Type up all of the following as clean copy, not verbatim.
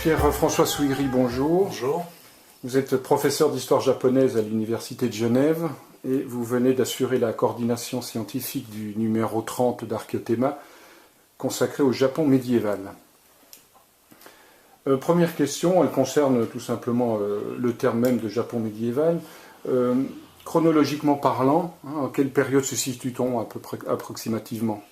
Pierre-François Souiri, bonjour. Bonjour. Vous êtes professeur d'histoire japonaise à l'Université de Genève et vous venez d'assurer la coordination scientifique du numéro 30 d'Archiothéma consacré au Japon médiéval. Première question, elle concerne tout simplement le terme même de Japon médiéval. Chronologiquement parlant, en quelle période se situe-t-on à peu près approximativement ?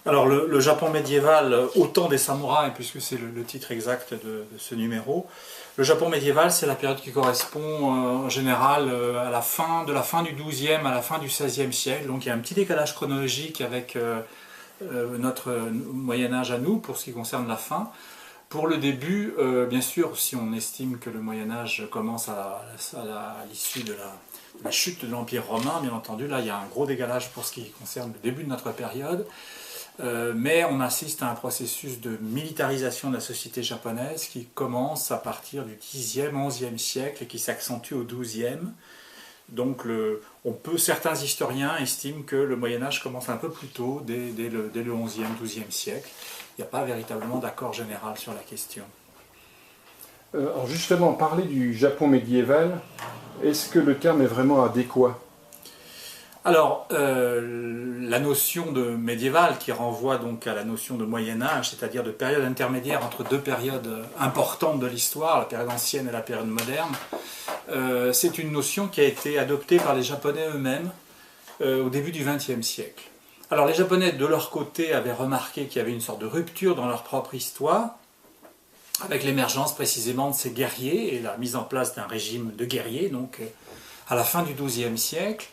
Alors le Japon médiéval, au temps des samouraïs, puisque c'est le titre exact de ce numéro, le Japon médiéval c'est la période qui correspond en général à la fin du XIIe à la fin du XVIe siècle, donc il y a un petit décalage chronologique avec notre Moyen-Âge à nous pour ce qui concerne la fin. Pour le début, bien sûr, si on estime que le Moyen-Âge commence à l'issue de la chute de l'Empire romain, bien entendu, là il y a un gros décalage pour ce qui concerne le début de notre période. Mais on assiste à un processus de militarisation de la société japonaise qui commence à partir du Xe, XIe siècle et qui s'accentue au XIIe. Donc certains historiens estiment que le Moyen-Âge commence un peu plus tôt, dès le XIe, XIIe siècle. Il n'y a pas véritablement d'accord général sur la question. Alors justement, parler du Japon médiéval, est-ce que le terme est vraiment adéquat ? Alors, la notion de médiéval qui renvoie donc à la notion de Moyen-Âge, c'est-à-dire de période intermédiaire entre deux périodes importantes de l'histoire, la période ancienne et la période moderne, c'est une notion qui a été adoptée par les Japonais eux-mêmes au début du XXe siècle. Alors les Japonais, de leur côté, avaient remarqué qu'il y avait une sorte de rupture dans leur propre histoire, avec l'émergence précisément de ces guerriers et la mise en place d'un régime de guerriers, donc à la fin du XIIe siècle.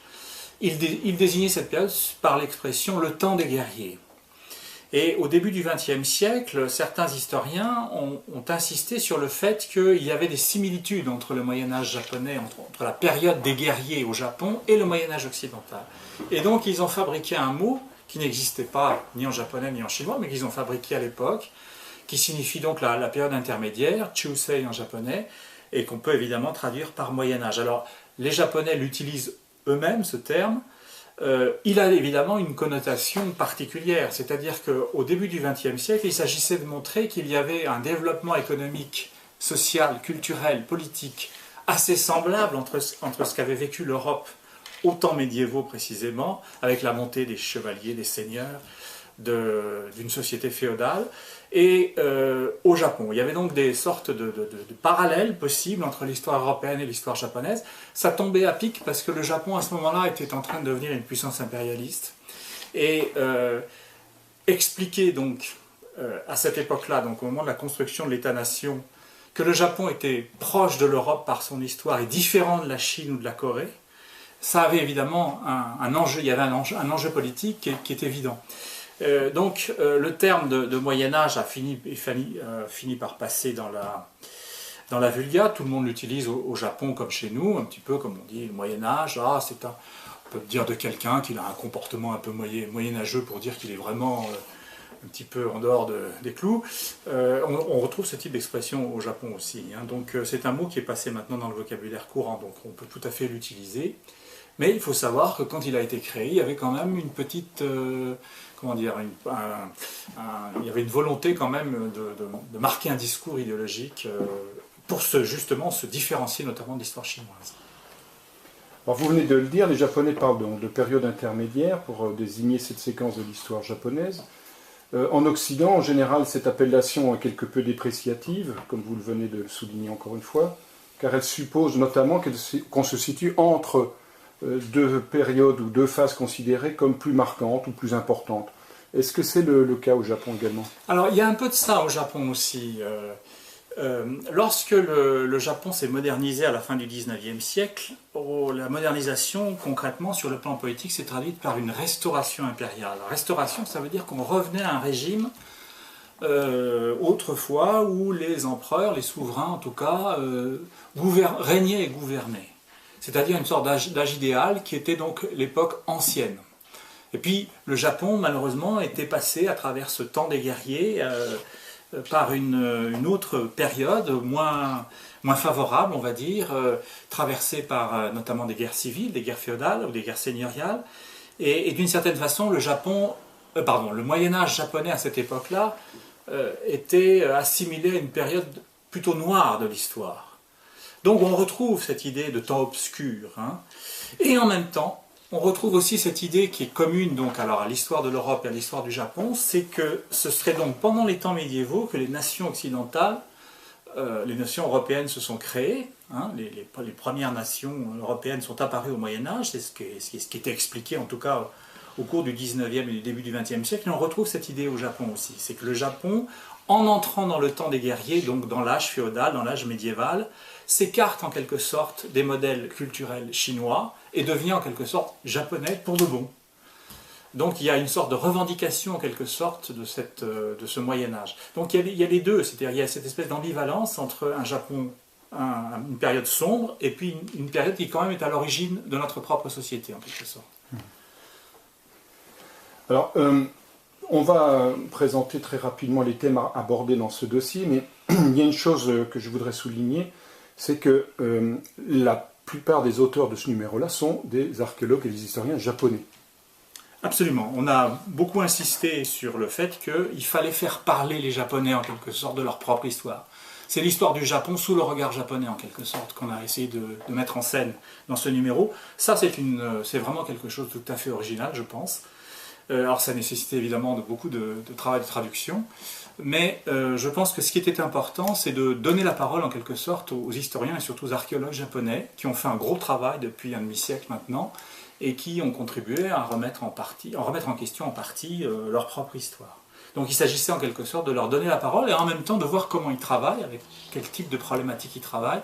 Il désignait cette période par l'expression « le temps des guerriers ». Et au début du XXe siècle, certains historiens ont insisté sur le fait qu'il y avait des similitudes entre le Moyen-Âge japonais, entre la période des guerriers au Japon et le Moyen-Âge occidental. Et donc ils ont fabriqué un mot qui n'existait pas ni en japonais ni en chinois, mais qu'ils ont fabriqué à l'époque, qui signifie donc la période intermédiaire, Chusei en japonais, et qu'on peut évidemment traduire par Moyen-Âge. Alors les Japonais l'utilisent eux-mêmes, ce terme. Il a évidemment une connotation particulière, c'est-à-dire qu'au début du XXe siècle, il s'agissait de montrer qu'il y avait un développement économique, social, culturel, politique assez semblable entre ce qu'avait vécu l'Europe aux temps médiévaux précisément, avec la montée des chevaliers, des seigneurs, d'une société féodale, et au Japon. Il y avait donc des sortes de parallèles possibles entre l'histoire européenne et l'histoire japonaise. Ça tombait à pic parce que le Japon à ce moment-là était en train de devenir une puissance impérialiste. Et expliquer donc à cette époque-là, donc au moment de la construction de l'État-nation, que le Japon était proche de l'Europe par son histoire et différent de la Chine ou de la Corée, ça avait évidemment un enjeu, il y avait un enjeu politique qui est évident. Donc le terme de Moyen-Âge a fini par passer dans la vulga. Tout le monde l'utilise au Japon comme chez nous, un petit peu comme on dit le Moyen-Âge. On peut dire de quelqu'un qu'il a un comportement un peu moyenâgeux pour dire qu'il est vraiment un petit peu en dehors des clous. On retrouve ce type d'expression au Japon aussi. Donc c'est un mot qui est passé maintenant dans le vocabulaire courant, donc on peut tout à fait l'utiliser. Mais il faut savoir que quand il a été créé, il y avait quand même une petite... il y avait une volonté quand même de marquer un discours idéologique pour justement se différencier notamment de l'histoire chinoise. Alors vous venez de le dire, les Japonais parlent donc de période intermédiaire pour désigner cette séquence de l'histoire japonaise. En Occident, en général, cette appellation est quelque peu dépréciative, comme vous le venez de le souligner encore une fois, car elle suppose notamment qu'on se situe entre deux périodes ou deux phases considérées comme plus marquantes ou plus importantes. Est-ce que c'est le cas au Japon également ? Alors il y a un peu de ça au Japon aussi. Lorsque le Japon s'est modernisé à la fin du XIXe siècle, la modernisation concrètement sur le plan politique s'est traduite par une restauration impériale. La restauration, ça veut dire qu'on revenait à un régime autrefois où les empereurs, les souverains en tout cas, régnaient et gouvernaient. C'est-à-dire une sorte d'âge idéal qui était donc l'époque ancienne. Et puis le Japon, malheureusement, était passé à travers ce temps des guerriers par une autre période moins favorable, on va dire, traversée par notamment des guerres civiles, des guerres féodales ou des guerres seigneuriales. Et d'une certaine façon, le Moyen-Âge japonais à cette époque-là était assimilée à une période plutôt noire de l'histoire. Donc on retrouve cette idée de temps obscur. Hein. Et en même temps, on retrouve aussi cette idée qui est commune donc, alors, à l'histoire de l'Europe et à l'histoire du Japon, c'est que ce serait donc pendant les temps médiévaux que les nations occidentales, les nations européennes se sont créées. Hein, les premières nations européennes sont apparues au Moyen-Âge, c'est ce qui était expliqué en tout cas au cours du 19e et du début du 20e siècle, et on retrouve cette idée au Japon aussi. C'est que le Japon, en entrant dans le temps des guerriers, donc dans l'âge féodal, dans l'âge médiéval, s'écarte en quelque sorte des modèles culturels chinois et devient en quelque sorte japonais pour de bon. Donc il y a une sorte de revendication en quelque sorte de ce Moyen-Âge. Donc il y a les deux, c'est-à-dire il y a cette espèce d'ambivalence entre un Japon, une période sombre, et puis une période qui quand même est à l'origine de notre propre société en quelque sorte. Alors, on va présenter très rapidement les thèmes abordés dans ce dossier, mais il y a une chose que je voudrais souligner, c'est que la plupart des auteurs de ce numéro-là sont des archéologues et des historiens japonais. Absolument. On a beaucoup insisté sur le fait qu'il fallait faire parler les Japonais en quelque sorte de leur propre histoire. C'est l'histoire du Japon sous le regard japonais en quelque sorte qu'on a essayé de mettre en scène dans ce numéro. Ça, c'est vraiment quelque chose de tout à fait original, je pense. Alors ça nécessitait évidemment beaucoup de travail de traduction, mais je pense que ce qui était important, c'est de donner la parole en quelque sorte aux historiens et surtout aux archéologues japonais qui ont fait un gros travail depuis un demi-siècle maintenant et qui ont contribué à remettre en question en partie leur propre histoire. Donc il s'agissait en quelque sorte de leur donner la parole et en même temps de voir comment ils travaillent, avec quel type de problématiques ils travaillent,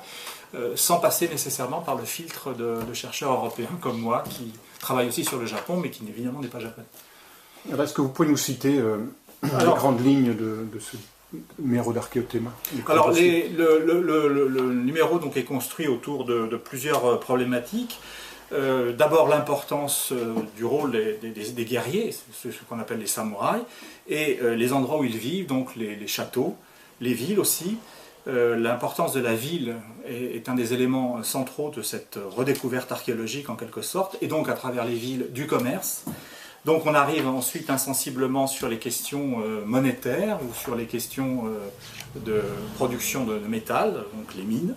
sans passer nécessairement par le filtre de chercheurs européens comme moi qui travaillent aussi sur le Japon mais qui évidemment n'est pas japonais. Alors, est-ce que vous pouvez nous citer les grandes lignes de ce numéro d'Archéothéma? Alors, le numéro donc, est construit autour de plusieurs problématiques. D'abord, l'importance du rôle des guerriers, ce qu'on appelle les samouraïs, et les endroits où ils vivent, donc les châteaux, les villes aussi. L'importance de la ville est un des éléments centraux de cette redécouverte archéologique en quelque sorte, et donc à travers les villes du commerce. Donc on arrive ensuite insensiblement sur les questions monétaires ou sur les questions de production de métal, donc les mines,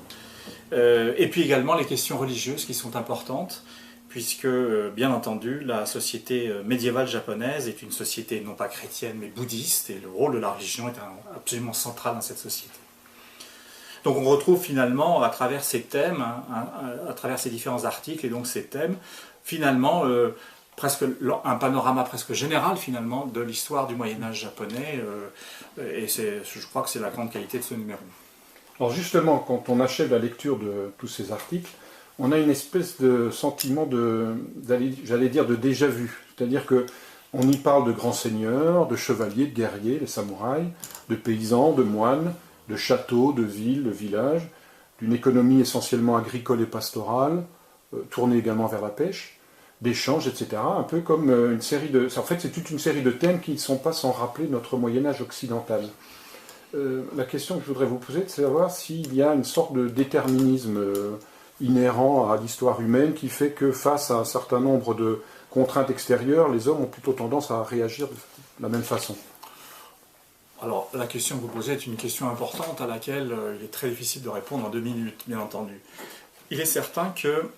et puis également les questions religieuses qui sont importantes, puisque bien entendu la société médiévale japonaise est une société non pas chrétienne mais bouddhiste, et le rôle de la religion est absolument central dans cette société. Donc on retrouve finalement à travers ces thèmes, à travers ces différents articles et donc ces thèmes, finalement presque un panorama presque général finalement de l'histoire du Moyen-Âge japonais, et je crois que c'est la grande qualité de ce numéro. Alors justement, quand on achève la lecture de tous ces articles, on a une espèce de sentiment j'allais dire de déjà-vu, c'est-à-dire qu'on y parle de grands seigneurs, de chevaliers, de guerriers, les samouraïs, de paysans, de moines, de châteaux, de villes, de villages, d'une économie essentiellement agricole et pastorale, tournée également vers la pêche, d'échanges, etc. Un peu comme une série de... En fait, c'est toute une série de thèmes qui ne sont pas sans rappeler notre Moyen-Âge occidental. La question que je voudrais vous poser, c'est de savoir s'il y a une sorte de déterminisme inhérent à l'histoire humaine qui fait que face à un certain nombre de contraintes extérieures, les hommes ont plutôt tendance à réagir de la même façon. Alors, la question que vous posez est une question importante à laquelle il est très difficile de répondre en 2 minutes, bien entendu. Il est certain que,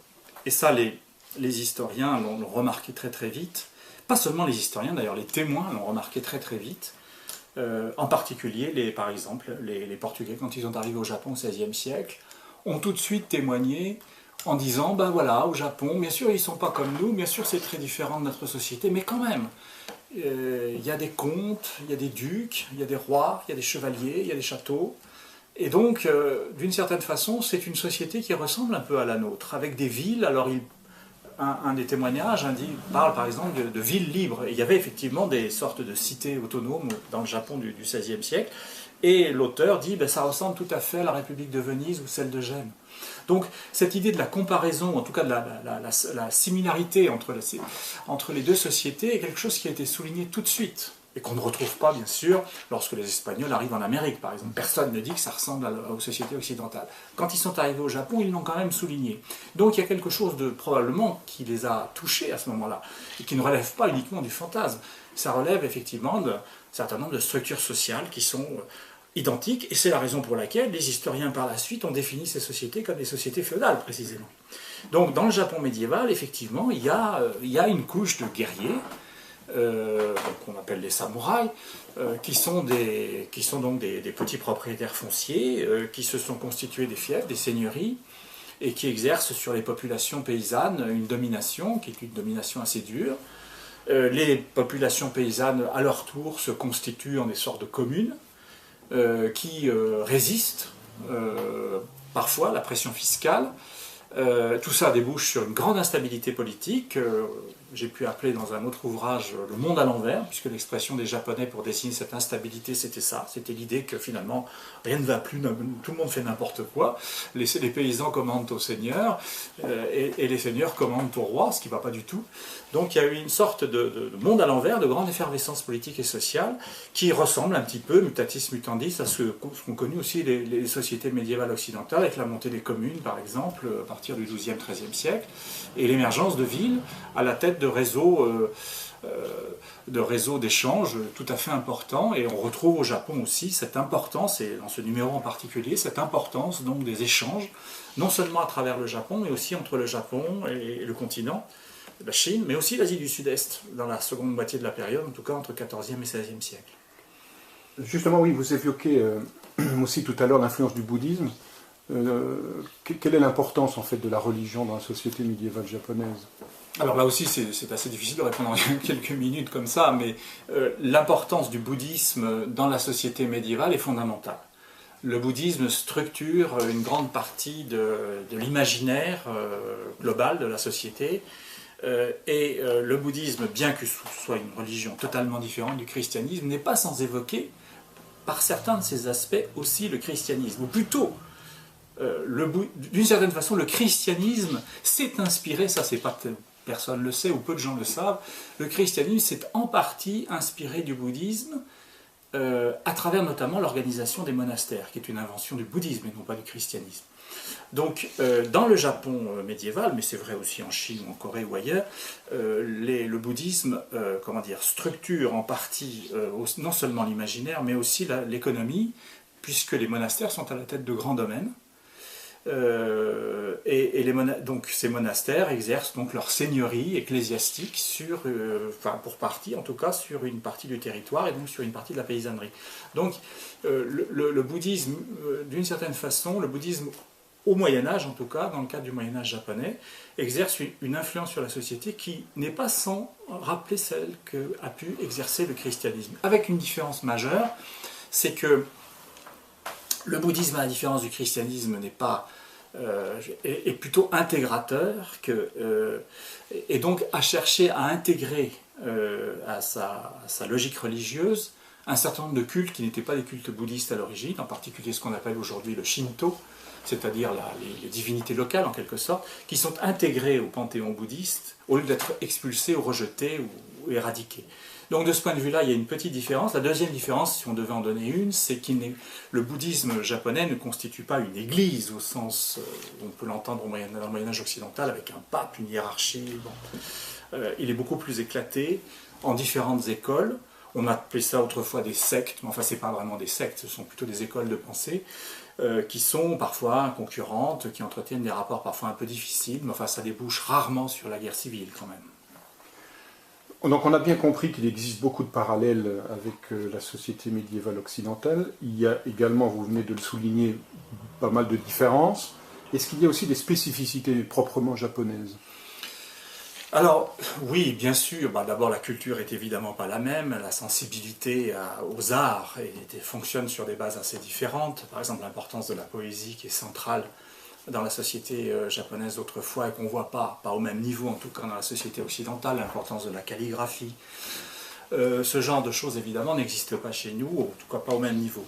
et ça les historiens l'ont remarqué très très vite, pas seulement les historiens d'ailleurs, les témoins l'ont remarqué très très vite, en particulier par exemple les Portugais quand ils sont arrivés au Japon au XVIe siècle, ont tout de suite témoigné en disant, ben voilà, au Japon, bien sûr ils ne sont pas comme nous, bien sûr c'est très différent de notre société, mais quand même, il y a des comtes, il y a des ducs, il y a des rois, il y a des chevaliers, il y a des châteaux, et donc d'une certaine façon c'est une société qui ressemble un peu à la nôtre, avec des villes. Alors un des témoignages parle par exemple de villes libres. Et il y avait effectivement des sortes de cités autonomes dans le Japon du XVIe siècle. Et l'auteur dit ça ressemble tout à fait à la République de Venise ou celle de Gênes. Donc cette idée de la comparaison, en tout cas de la similarité entre les deux sociétés, est quelque chose qui a été souligné tout de suite et qu'on ne retrouve pas, bien sûr, lorsque les Espagnols arrivent en Amérique, par exemple. Personne ne dit que ça ressemble aux sociétés occidentales. Quand ils sont arrivés au Japon, ils l'ont quand même souligné. Donc il y a quelque chose de probablement qui les a touchés à ce moment-là, et qui ne relève pas uniquement du fantasme. Ça relève effectivement d'un certain nombre de structures sociales qui sont identiques, et c'est la raison pour laquelle les historiens par la suite ont défini ces sociétés comme des sociétés féodales, précisément. Donc dans le Japon médiéval, effectivement, il y a une couche de guerriers, qu'on appelle les samouraïs, qui sont donc des petits propriétaires fonciers, qui se sont constitués des fiefs, des seigneuries, et qui exercent sur les populations paysannes une domination, qui est une domination assez dure. Les populations paysannes, à leur tour, se constituent en des sortes de communes, qui résistent parfois à la pression fiscale. Tout ça débouche sur une grande instabilité politique. J'ai pu appeler dans un autre ouvrage le monde à l'envers, puisque l'expression des Japonais pour désigner cette instabilité, c'était ça. C'était l'idée que finalement, rien ne va plus, tout le monde fait n'importe quoi. Les paysans commandent aux seigneurs, et les seigneurs commandent au roi, ce qui ne va pas du tout. Donc il y a eu une sorte de monde à l'envers, de grande effervescence politique et sociale, qui ressemble un petit peu, mutatis mutandis, à ce qu'ont connu aussi les sociétés médiévales occidentales, avec la montée des communes, par exemple, à partir du XIIe, XIIIe siècle, et l'émergence de villes à la tête de réseaux d'échanges tout à fait importants. Et on retrouve au Japon aussi cette importance, et dans ce numéro en particulier, cette importance donc des échanges, non seulement à travers le Japon, mais aussi entre le Japon et le continent, la Chine, mais aussi l'Asie du Sud-Est, dans la seconde moitié de la période, en tout cas entre XIVe et XVIe siècle. Justement, oui, vous évoquez aussi tout à l'heure l'influence du bouddhisme. Quelle est l'importance en fait de la religion dans la société médiévale japonaise? Alors là aussi, c'est assez difficile de répondre en quelques minutes comme ça, mais l'importance du bouddhisme dans la société médiévale est fondamentale. Le bouddhisme structure une grande partie de l'imaginaire global de la société, et le bouddhisme, bien que ce soit une religion totalement différente du christianisme, n'est pas sans évoquer, par certains de ses aspects, aussi le christianisme, ou plutôt, d'une certaine façon, le christianisme s'est inspiré, ça c'est pas personne ne le sait ou peu de gens le savent, le christianisme s'est en partie inspiré du bouddhisme à travers notamment l'organisation des monastères, qui est une invention du bouddhisme et non pas du christianisme. Donc dans le Japon médiéval, mais c'est vrai aussi en Chine ou en Corée ou ailleurs, le bouddhisme structure en partie non seulement l'imaginaire, mais aussi l'économie, puisque les monastères sont à la tête de grands domaines. Donc ces monastères exercent donc leur seigneurie ecclésiastique pour partie en tout cas, sur une partie du territoire et donc sur une partie de la paysannerie. Donc le bouddhisme, d'une certaine façon, le bouddhisme au Moyen-Âge en tout cas, dans le cadre du Moyen-Âge japonais, exerce une influence sur la société qui n'est pas sans rappeler celle qu'a pu exercer le christianisme. Avec une différence majeure, c'est que le bouddhisme, à la différence du christianisme, est plutôt intégrateur et donc a cherché à intégrer à sa logique religieuse un certain nombre de cultes qui n'étaient pas des cultes bouddhistes à l'origine, en particulier ce qu'on appelle aujourd'hui le Shinto, c'est-à-dire les divinités locales en quelque sorte, qui sont intégrées au panthéon bouddhiste au lieu d'être expulsées ou rejetées ou éradiquées. Donc de ce point de vue-là, il y a une petite différence. La deuxième différence, si on devait en donner une, c'est que le bouddhisme japonais ne constitue pas une église au sens où on peut l'entendre dans le Moyen-Âge occidental avec un pape, une hiérarchie. Bon. Il est beaucoup plus éclaté en différentes écoles. On appelait ça autrefois des sectes, mais enfin ce n'est pas vraiment des sectes, ce sont plutôt des écoles de pensée qui sont parfois concurrentes, qui entretiennent des rapports parfois un peu difficiles, mais enfin ça débouche rarement sur la guerre civile quand même. Donc on a bien compris qu'il existe beaucoup de parallèles avec la société médiévale occidentale. Il y a également, vous venez de le souligner, pas mal de différences. Est-ce qu'il y a aussi des spécificités proprement japonaises? Alors, oui, bien sûr. D'abord, la culture est évidemment pas la même. La sensibilité aux arts fonctionne sur des bases assez différentes. Par exemple, l'importance de la poésie qui est centrale dans la société japonaise d'autrefois et qu'on ne voit pas au même niveau, en tout cas dans la société occidentale, l'importance de la calligraphie. Ce genre de choses, évidemment, n'existe pas chez nous, en tout cas pas au même niveau.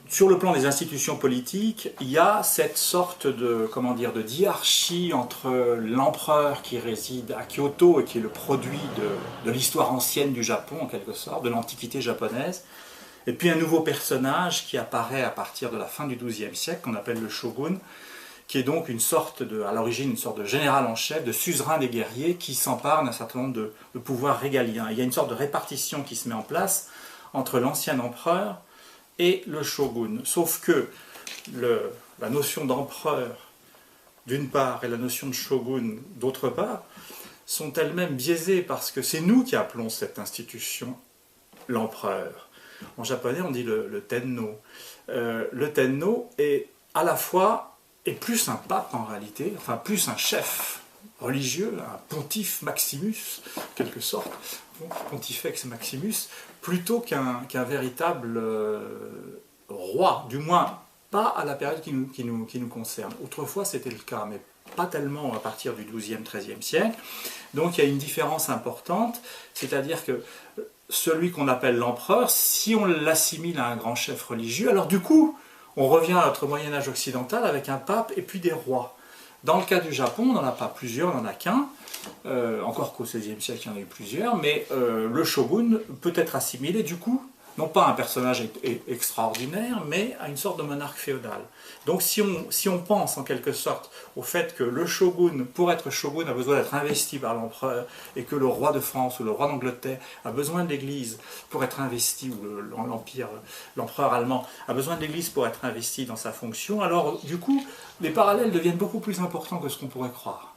sur le plan des institutions politiques, il y a cette sorte de, comment dire, de diarchie entre l'empereur qui réside à Kyoto et qui est le produit de l'histoire ancienne du Japon, en quelque sorte, de l'antiquité japonaise, et puis un nouveau personnage qui apparaît à partir de la fin du XIIe siècle, qu'on appelle le shogun, qui est donc à l'origine une sorte de général en chef, de suzerain des guerriers qui s'empare d'un certain nombre de pouvoirs régaliens. Il y a une sorte de répartition qui se met en place entre l'ancien empereur et le shogun. Sauf que la notion d'empereur, d'une part, et la notion de shogun, d'autre part, sont elles-mêmes biaisées parce que c'est nous qui appelons cette institution l'empereur. En japonais, on dit le tenno. Le tenno est à la fois est plus un pape en réalité, enfin plus un chef religieux, un pontife Maximus, en quelque sorte, pontifex Maximus, plutôt qu'un véritable roi, du moins pas à la période qui nous concerne. Autrefois c'était le cas, mais pas tellement à partir du XIIe, XIIIe siècle. Donc il y a une différence importante, c'est-à-dire que celui qu'on appelle l'empereur, si on l'assimile à un grand chef religieux, alors du coup, on revient à notre Moyen-Âge occidental avec un pape et puis des rois. Dans le cas du Japon, on n'en a pas plusieurs, on n'en a qu'un, encore qu'au XVIe siècle il y en a eu plusieurs, mais le shogun peut être assimilé du coup, non pas à un personnage extraordinaire, mais à une sorte de monarque féodal. Donc si on pense en quelque sorte au fait que le shogun, pour être shogun, a besoin d'être investi par l'empereur, et que le roi de France ou le roi d'Angleterre a besoin de l'Église pour être investi, ou l'empereur allemand a besoin de l'Église pour être investi dans sa fonction, alors du coup, les parallèles deviennent beaucoup plus importants que ce qu'on pourrait croire.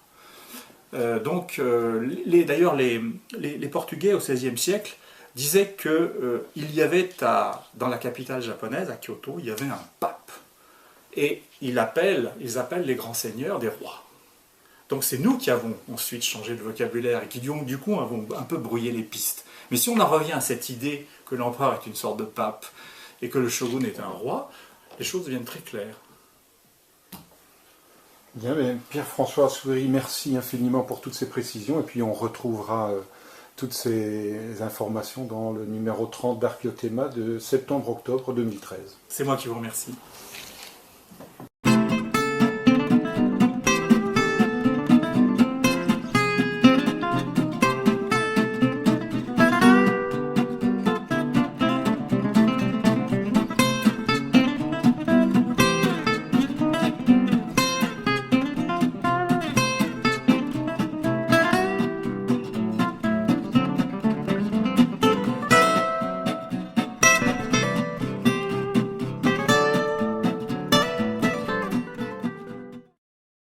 D'ailleurs, les Portugais au XVIe siècle disaient qu'il y avait dans la capitale japonaise, à Kyoto, il y avait un pape. Et ils appellent les grands seigneurs des rois. Donc c'est nous qui avons ensuite changé de vocabulaire et qui du coup avons un peu brouillé les pistes. Mais si on en revient à cette idée que l'empereur est une sorte de pape et que le shogun est un roi, les choses deviennent très claires. Bien, Pierre-François Assoury, merci infiniment pour toutes ces précisions, et puis on retrouvera toutes ces informations dans le numéro 30 d'Archéothéma de septembre-octobre 2013. C'est moi qui vous remercie.